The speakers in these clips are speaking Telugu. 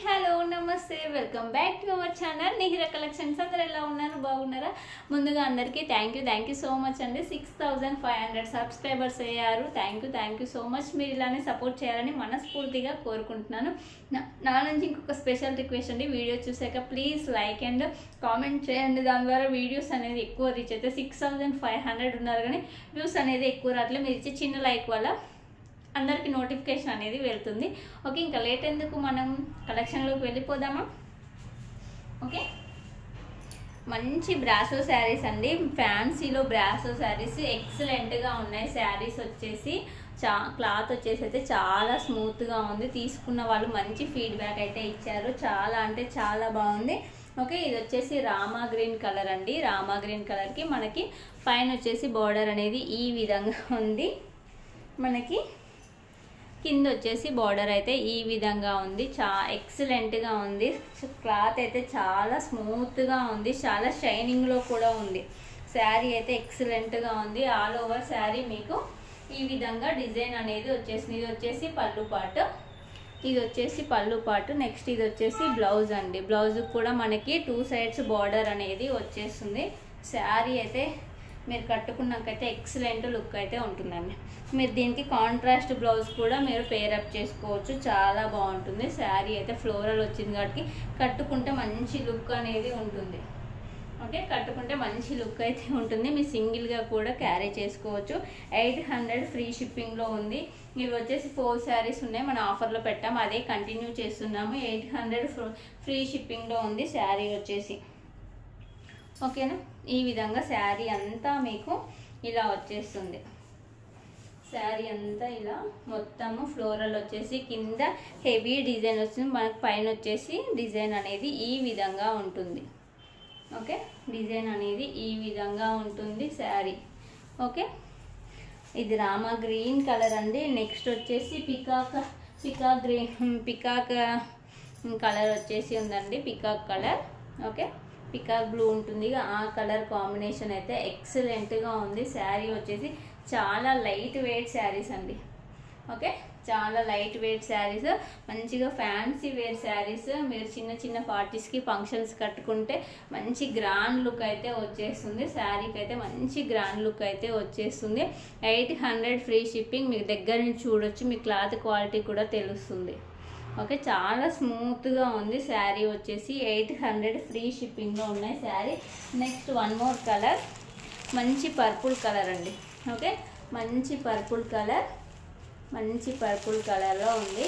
హలో నమస్తే welcome back to our channel Nihira collections. అందరు ఎలా ఉన్నారు, బాగున్నారా? ముందుగా అందరికీ థ్యాంక్ యూ సో మచ్ అండి. 6500 సబ్స్క్రైబర్స్ అయ్యారు. Thank you so much. మీరు ఇలానే సపోర్ట్ చేయాలని మనస్ఫూర్తిగా కోరుకుంటున్నాను. నా నుంచి ఇంకొక స్పెషల్ రిక్వెస్ట్ అండి, వీడియో చూసాక ప్లీజ్ లైక్ అండ్ కామెంట్ చేయండి. దాని ద్వారా వీడియోస్ అనేది ఎక్కువ రీచ్ అయితే 6500 ఉన్నారు కానీ వ్యూస్ అనేది ఎక్కువ రావట్లేదు. మీరు ఇచ్చే చిన్న లైక్ వల్ల అందరికి నోటిఫికేషన్ అనేది వెళ్తుంది. ఓకే, ఇంకా లేట్ ఎందుకు, మనం కలెక్షన్లోకి వెళ్ళిపోదామా? ఓకే, మంచి బ్రాసో శారీస్ అండి. ఫ్యాన్సీలో బ్రాసో శారీస్ ఎక్సలెంట్గా ఉన్నాయి. శారీస్ వచ్చేసి క్లాత్ వచ్చేసి అయితే చాలా స్మూత్గా ఉంది. తీసుకున్న వాళ్ళు మంచి ఫీడ్బ్యాక్ అయితే ఇచ్చారు. చాలా అంటే చాలా బాగుంది. ఓకే, ఇది వచ్చేసి రామా గ్రీన్ కలర్ అండి. రామా గ్రీన్ కలర్కి మనకి పైన వచ్చేసి బార్డర్ అనేది ఈ విధంగా ఉంది. మనకి కింద వచ్చేసి బార్డర్ అయితే ఈ విధంగా ఉంది. ఎక్సలెంట్గా ఉంది. క్లాత్ అయితే చాలా స్మూత్గా ఉంది. చాలా షైనింగ్లో కూడా ఉంది. శారీ అయితే ఎక్సలెంట్గా ఉంది. ఆల్ ఓవర్ శారీ మీకు ఈ విధంగా డిజైన్ అనేది వచ్చేసింది. ఇది వచ్చేసి పళ్ళు పాటు. నెక్స్ట్ ఇది వచ్చేసి బ్లౌజ్ అండి. బ్లౌజ్ కూడా మనకి 2 సైడ్స్ బార్డర్ అనేది వచ్చేస్తుంది. శారీ అయితే మీరు కట్టుకున్నాకైతే ఎక్సలెంట్ లుక్ అయితే ఉంటుందండి. మీరు దీనికి కాంట్రాస్ట్ బ్లౌజ్ కూడా మీరు పేరప్ చేసుకోవచ్చు. చాలా బాగుంటుంది. శారీ అయితే ఫ్లోరల్ వచ్చింది కాబట్టి కట్టుకుంటే మంచి లుక్ అనేది ఉంటుంది. ఓకే, కట్టుకుంటే మంచి లుక్ అయితే ఉంటుంది. మీరు సింగిల్గా కూడా క్యారీ చేసుకోవచ్చు. 800 ఫ్రీ షిప్పింగ్లో ఉంది. ఇవి వచ్చేసి 4 శారీస్ ఉన్నాయి, మన ఆఫర్లో పెట్టాము, అదే కంటిన్యూ చేస్తున్నాము. 800 ఫ్రీ షిప్పింగ్లో ఉంది శారీ వచ్చేసి. ఓకేనా, ఈ విధంగా శారీ అంతా మీకు ఇలా వచ్చేస్తుంది. శారీ అంతా ఇలా మొత్తము ఫ్లోరల్ వచ్చేసి కింద హెవీ డిజైన్ వస్తుంది. మనకు పైన వచ్చేసి డిజైన్ అనేది ఈ విధంగా ఉంటుంది. ఓకే, డిజైన్ అనేది ఈ విధంగా ఉంటుంది శారీ. ఓకే, ఇది రామా గ్రీన్ కలర్ అండి. నెక్స్ట్ వచ్చేసి పికాక్ కలర్ వచ్చేసి ఉందండి. Peacock colour. Okay, peacock blue ఉంటుంది, ఆ కలర్ కాంబినేషన్ అయితే ఎక్సలెంట్గా ఉంది. శారీ వచ్చేసి చాలా లైట్ వెయిట్ శారీస్ అండి. ఓకే, చాలా లైట్ వెయిట్ శారీస్, మంచిగా ఫ్యాన్సీ వేర్ శారీస్. మీరు చిన్న పార్టీస్కి ఫంక్షన్స్ కట్టుకుంటే మంచి గ్రాండ్ లుక్ అయితే వచ్చేస్తుంది. శారీకి అయితే మంచి గ్రాండ్ లుక్ అయితే వచ్చేస్తుంది. 800 ఫ్రీ షిప్పింగ్. మీకు దగ్గర నుంచి చూడొచ్చు, మీ క్లాత్ క్వాలిటీ కూడా తెలుస్తుంది. ఓకే, చాలా స్మూత్గా ఉంది. శారీ వచ్చేసి 800 ఫ్రీ షిప్పింగ్లో ఉన్నాయి sari. Next one more colour, మంచి పర్పుల్ కలర్ అండి. ఓకే, మంచి పర్పుల్ కలర్లో ఉంది.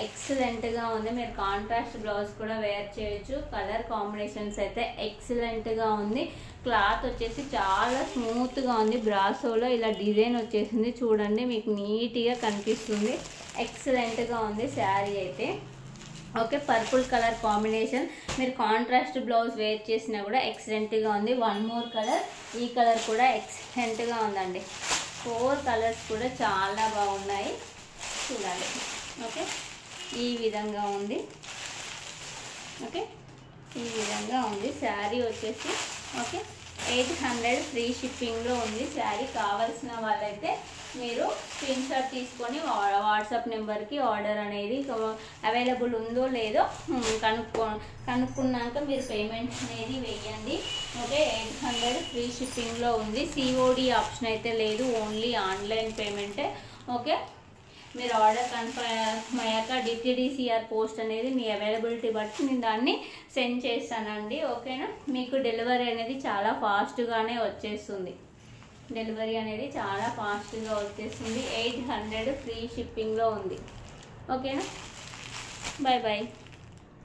ఎక్సలెంట్గా ఉంది. మీరు కాంట్రాస్ట్ బ్లౌజ్ కూడా వేర్ చేయొచ్చు. కలర్ కాంబినేషన్స్ అయితే ఎక్సలెంట్గా ఉంది. క్లాత్ వచ్చేసి చాలా స్మూత్గా ఉంది. బ్రాసోలో ఇలా డిజైన్ వచ్చేసింది చూడండి, మీకు నీట్గా కనిపిస్తుంది. ఎక్సలెంట్గా ఉంది శారీ అయితే. ఓకే, పర్పుల్ కలర్ కాంబినేషన్, మీరు కాంట్రాస్ట్ బ్లౌజ్ వేర్ చేసినా కూడా ఎక్సలెంట్గా ఉంది. వన్ మోర్ కలర్, ఈ కలర్ కూడా ఎక్సలెంట్గా ఉందండి. 4 కలర్స్ కూడా చాలా బాగున్నాయి చూడండి. ఓకే, ఈ విధంగా ఉంది. ఓకే, ఈ విధంగా ఉంది శారీ వచ్చేసి. ఓకే, 800 ఫ్రీ షిప్పింగ్లో ఉంది శారీ. కావాల్సిన వాళ్ళైతే మీరు స్క్రీన్ షాట్ తీసుకొని వాట్సాప్ నెంబర్కి ఆర్డర్ అనేది అవైలబుల్ ఉందో లేదో కనుక్కున్నాక మీరు పేమెంట్ అనేది వేయండి. ఓకే, 800 ఫ్రీ షిప్పింగ్లో ఉంది. సిఓడి ఆప్షన్ అయితే లేదు, ఓన్లీ ఆన్లైన్ పేమెంటే. ఓకే, మీరు ఆర్డర్ కన్ఫర్మ్ అయ్యాక డిటిడిసిఆర్ పోస్ట్ అనేది మీ అవైలబిలిటీ బట్టి నేను దాన్ని సెండ్ చేస్తానండి. ఓకేనా, మీకు డెలివరీ అనేది చాలా ఫాస్ట్గానే వచ్చేస్తుంది. 800 ఫ్రీ షిప్పింగ్లో ఉంది. ఓకేనా, బాయ్.